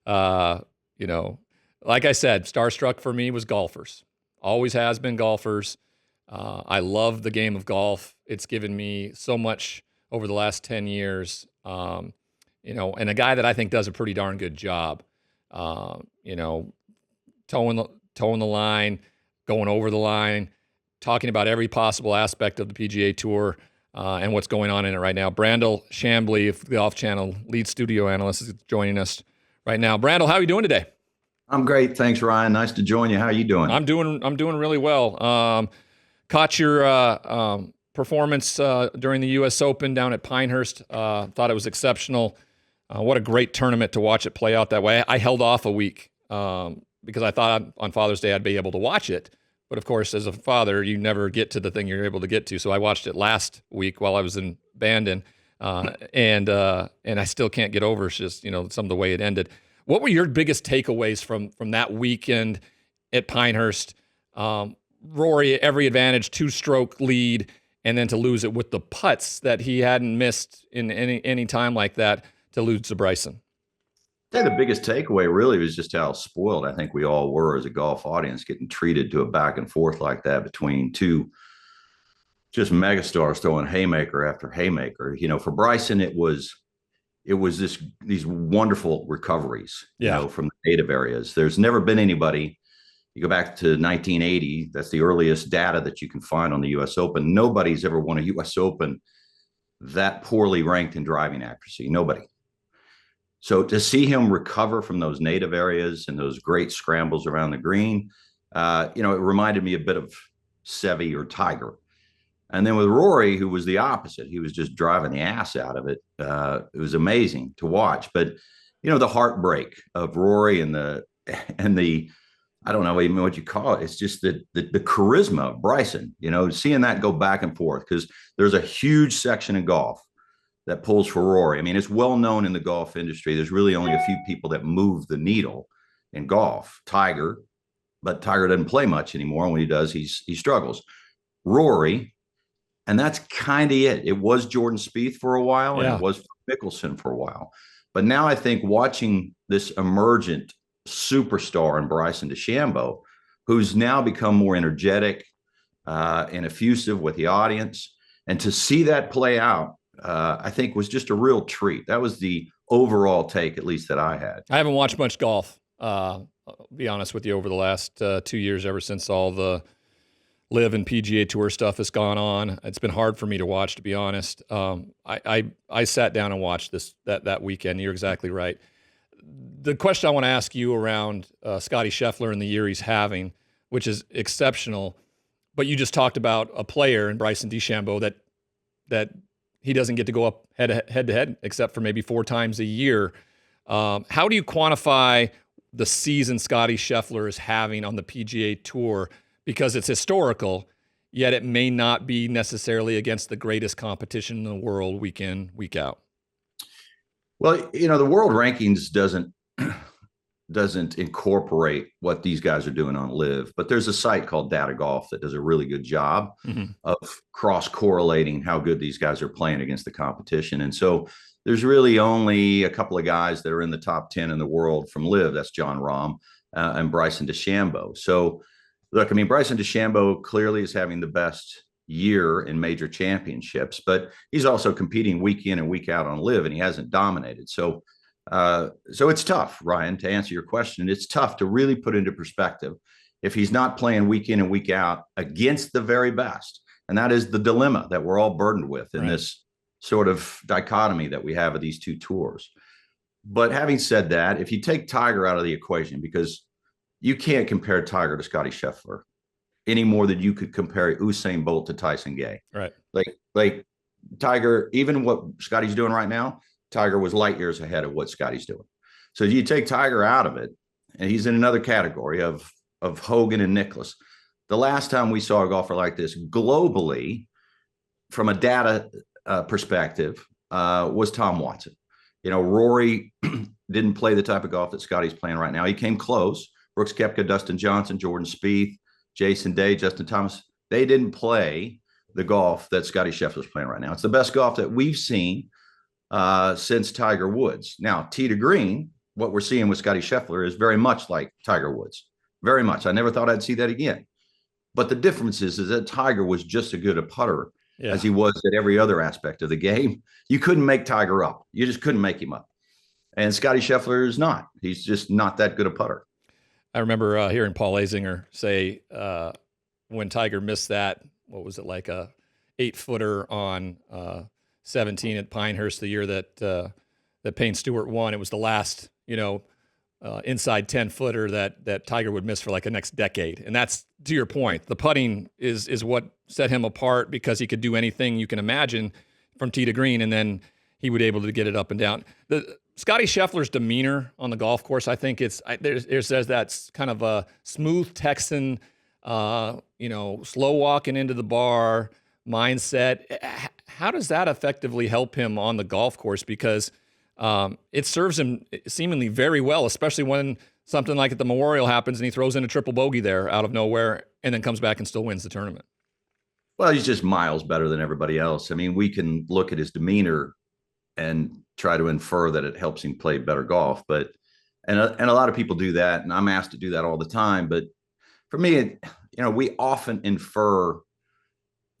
Uh, you know, like I said, starstruck for me was golfers. Always has been golfers. I love the game of golf. It's given me so much over the last 10 years. And a guy that I think does a pretty darn good job. You know, towing the line, going over the line, talking about every possible aspect of the PGA Tour and what's going on in it right now. Brandel Chamblee of the Golf Channel, lead studio analyst, is joining us right now. Brandel, how are you doing today? I'm great, thanks, Ryan. Nice to join you. How are you doing? I'm doing really well. Caught your performance during the U.S. Open down at Pinehurst. Thought it was exceptional. What a great tournament to watch it play out that way. I held off a week because I thought on Father's Day I'd be able to watch it. But of course, as a father, you never get to the thing you're able to get to. So I watched it last week while I was in Bandon, and I still can't get over just some of the way it ended. What were your biggest takeaways from that weekend at Pinehurst? Rory, every advantage, 2-stroke lead, and then to lose it with the putts that he hadn't missed in any time like that to lose to Bryson. I think the biggest takeaway really was just how spoiled I think we all were as a golf audience, getting treated to a back and forth like that between two just megastars throwing haymaker after haymaker. For Bryson, it was these wonderful recoveries, from the native areas. There's never been anybody. You go back to 1980, that's the earliest data that you can find on the U.S. Open. Nobody's ever won a U.S. Open that poorly ranked in driving accuracy. Nobody. So to see him recover from those native areas and those great scrambles around the green, it reminded me a bit of Seve or Tiger. And then with Rory, who was the opposite, he was just driving the ass out of it. It was amazing to watch. But, the heartbreak of Rory and the I don't know even what you call it. It's just the charisma of Bryson, seeing that go back and forth, because there's a huge section of golf that pulls for Rory. I mean, it's well known in the golf industry. There's really only a few people that move the needle in golf. Tiger, but Tiger doesn't play much anymore. When he does, he struggles. Rory, and that's kind of it. It was Jordan Spieth for a while, and it was Mickelson for a while. But now I think watching this emergent superstar in Bryson DeChambeau, who's now become more energetic and effusive with the audience, and to see that play out, I think was just a real treat. That was the overall take, at least that I had. I haven't watched much golf, I'll be honest with you, over the last 2 years, ever since all the Live and PGA Tour stuff has gone on. It's been hard for me to watch, to be honest. I sat down and watched that weekend. You're exactly right. The question I want to ask you around Scotty Sheffler and the year he's having, which is exceptional, but you just talked about a player in Bryson DeChambeau that he doesn't get to go up head to head except for maybe 4 times a year. How do you quantify the season Scotty Sheffler is having on the PGA Tour? Because it's historical, yet it may not be necessarily against the greatest competition in the world week in, week out. Well, the world rankings doesn't incorporate what these guys are doing on Live, but there's a site called Data Golf that does a really good job of cross-correlating how good these guys are playing against the competition. And so there's really only a couple of guys that are in the top 10 in the world from Live. That's Jon Rahm and Bryson DeChambeau. So look, I mean, Bryson DeChambeau clearly is having the best year in major championships, but he's also competing week in and week out on Live, and he hasn't dominated. So it's tough, Ryan, to answer your question. It's tough to really put into perspective if he's not playing week in and week out against the very best. And that is the dilemma that we're all burdened with in this sort of dichotomy that we have of these two tours. But having said that, if you take Tiger out of the equation, because you can't compare Tiger to Scotty Sheffler any more than you could compare Usain Bolt to Tyson Gay. Right. Like Tiger, even what Scotty's doing right now, Tiger was light years ahead of what Scotty's doing. So you take Tiger out of it, and he's in another category of Hogan and Nicklaus. The last time we saw a golfer like this globally, from a data perspective, was Tom Watson. Rory didn't play the type of golf that Scotty's playing right now. He came close. Brooks Koepka, Dustin Johnson, Jordan Spieth, Jason Day, Justin Thomas, they didn't play the golf that Scotty Scheffler's playing right now. It's the best golf that we've seen since Tiger Woods. Now, tee to green, what we're seeing with Scotty Sheffler is very much like Tiger Woods. Very much. I never thought I'd see that again. But the difference is that Tiger was just as good a putter as he was at every other aspect of the game. You couldn't make Tiger up. You just couldn't make him up. And Scotty Sheffler is not. He's just not that good a putter. I remember hearing Paul Azinger say when Tiger missed that, what was it, like a 8-footer on 17 at Pinehurst the year that Payne Stewart won. It was the last, inside 10-footer that Tiger would miss for like the next decade. And that's, to your point, the putting is what set him apart, because he could do anything you can imagine from tee to green, and then he would be able to get it up and down. The Scotty Sheffler's demeanor on the golf course, I think there's that kind of a smooth Texan, slow walking into the bar mindset. How does that effectively help him on the golf course? Because it serves him seemingly very well, especially when something like at the Memorial happens and he throws in a triple bogey there out of nowhere and then comes back and still wins the tournament. Well, he's just miles better than everybody else. I mean, we can look at his demeanor and try to infer that it helps him play better golf, and a lot of people do that, and I'm asked to do that all the time. But for me, we often infer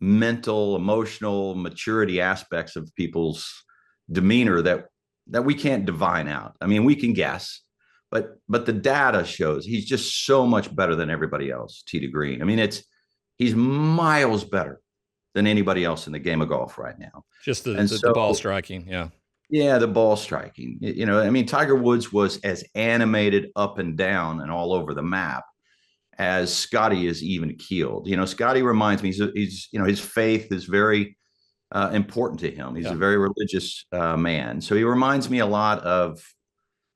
mental, emotional, maturity aspects of people's demeanor that we can't divine out. I mean, we can guess, but the data shows he's just so much better than everybody else, tee to green. I mean, he's miles better than anybody else in the game of golf right now. Just the ball striking, yeah. Yeah, the ball striking. I mean, Tiger Woods was as animated up and down and all over the map as Scotty is even keeled. Scotty reminds me, he's his faith is very important to him. He's a very religious man. So he reminds me a lot of,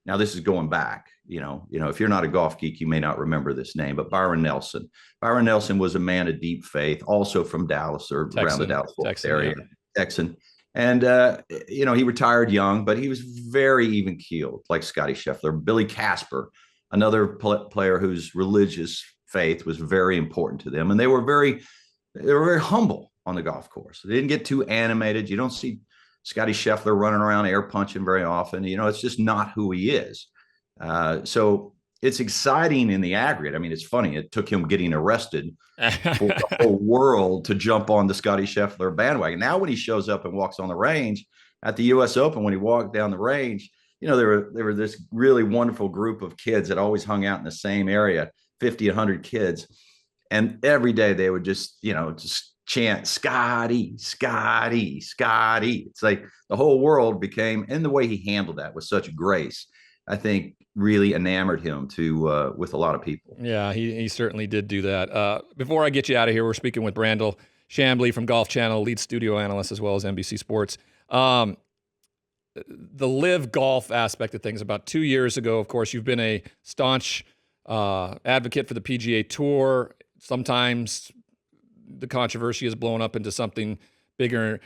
now this is going back, if you're not a golf geek, you may not remember this name, but Byron Nelson. Byron Nelson was a man of deep faith, also from Dallas, or Texan, around the Dallas area, Texan. And, he retired young, but he was very even keeled, like Scotty Sheffler. Billy Casper, another player whose religious faith was very important to them. And they were very humble on the golf course. They didn't get too animated. You don't see Scotty Sheffler running around air punching very often. It's just not who he is. So it's exciting in the aggregate. I mean, it's funny. It took him getting arrested for the whole world to jump on the Scotty Sheffler bandwagon. Now, when he shows up and walks on the range at the U.S. Open, when he walked down the range, there were this really wonderful group of kids that always hung out in the same area, 50, 100 kids. And every day they would just chant, Scotty, Scotty, Scotty. It's like the whole world became, and the way he handled that with such grace, I think really enamored him with a lot of people. Yeah, he certainly did do that. Before I get you out of here, we're speaking with Brandel Chamblee from Golf Channel, lead studio analyst, as well as NBC Sports. The live golf aspect of things, about 2 years ago, of course, you've been a staunch advocate for the PGA Tour. Sometimes the controversy has blown up into something bigger.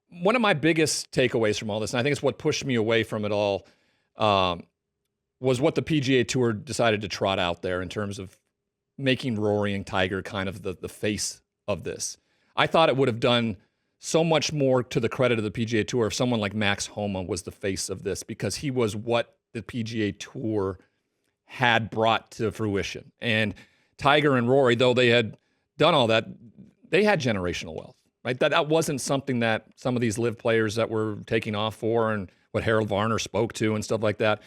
One of my biggest takeaways from all this, and I think it's what pushed me away from it all, was what the PGA Tour decided to trot out there in terms of making Rory and Tiger kind of the face of this. I thought it would have done so much more to the credit of the PGA Tour if someone like Max Homa was the face of this, because he was what the PGA Tour had brought to fruition. And Tiger and Rory, though they had done all that, they had generational wealth, right? That wasn't something that some of these live players that were taking off for, and what Harold Varner spoke to and stuff like that.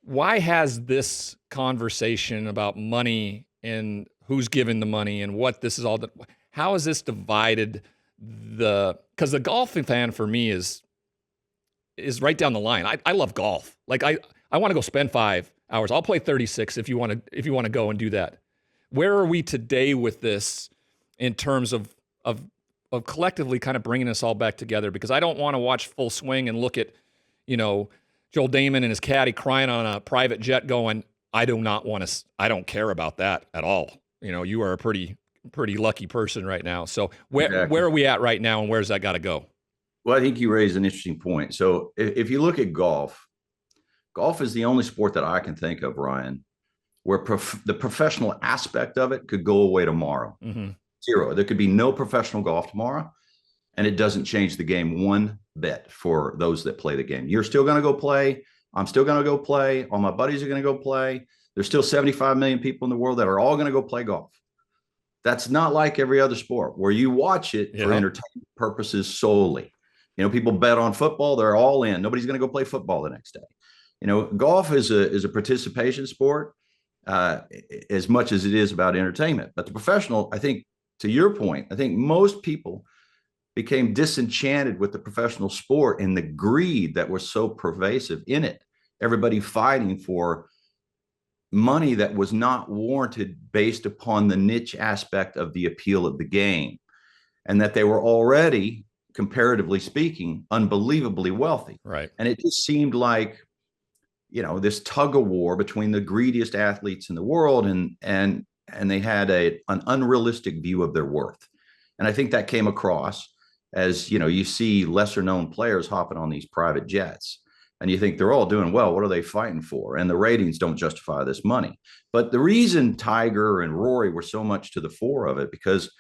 Why has this conversation about money and who's giving the money and what this is all, how has this divided because the golfing fan for me is right down the line. I love golf. Like I want to go spend 5 hours. I'll play 36 if you want to go and do that. Where are we today with this in terms of collectively kind of bringing us all back together? Because I don't want to watch Full Swing and look at, Joel Damon and his caddy crying on a private jet going, I don't care about that at all. You are a pretty lucky person right now. So where are we at right now, and where's that got to go? Well, I think you raised an interesting point. So if you look at golf is the only sport that I can think of, Ryan, where the professional aspect of it could go away tomorrow. Mm-hmm. Zero. There could be no professional golf tomorrow, and it doesn't change the game one bit for those that play the game. You're still going to go play. I'm still going to go play. All my buddies are going to go play. There's still 75 million people in the world that are all going to go play golf. That's not like every other sport where you watch it for entertainment purposes solely. You know, people bet on football. They're all in. Nobody's going to go play football the next day. You know, golf is a participation sport as much as it is about entertainment. But the professional, I think, to your point, I think most people became disenchanted with the professional sport and the greed that was so pervasive in it. Everybody fighting for money that was not warranted based upon the niche aspect of the appeal of the game, and that they were already, comparatively speaking, unbelievably wealthy. Right. And it just seemed like, you know, this tug of war between the greediest athletes in the world, and they had an unrealistic view of their worth. And I think that came across as, you know, you see lesser known players hopping on these private jets and you think they're all doing well. What are they fighting for? And the ratings don't justify this money. But the reason Tiger and Rory were so much to the fore of it, because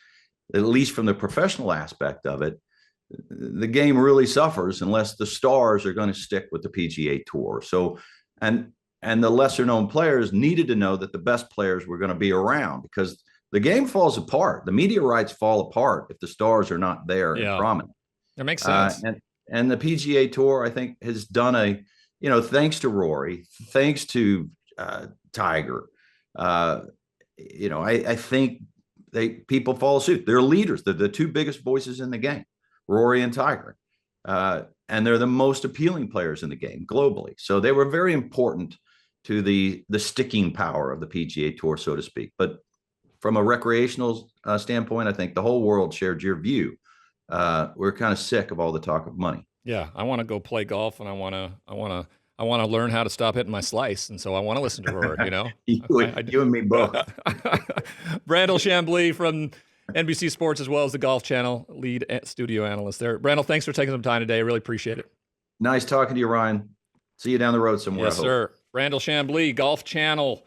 at least from the professional aspect of it, the game really suffers unless the stars are going to stick with the PGA Tour. So, and the lesser known players needed to know that the best players were going to be around, because the game falls apart. The media rights fall apart if the stars are not there and prominent. That makes sense. And the PGA Tour, I think, has done you know, thanks to Rory, thanks to Tiger, you know, I think people follow suit. They're leaders. They're the two biggest voices in the game, Rory and Tiger. And they're the most appealing players in the game globally. So they were very important to the sticking power of the PGA Tour, so to speak. But from a recreational standpoint, I think the whole world shared your view. We're kind of sick of all the talk of money. Yeah, I want to go play golf, and I want to learn how to stop hitting my slice, and so I want to listen to Rory. You know, you and me both. Brandel Chamblee from NBC Sports, as well as the Golf Channel lead studio analyst there. Brandel, thanks for taking some time today. I really appreciate it. Nice talking to you, Ryan. See you down the road somewhere. Yes, sir. Brandel Chamblee, Golf Channel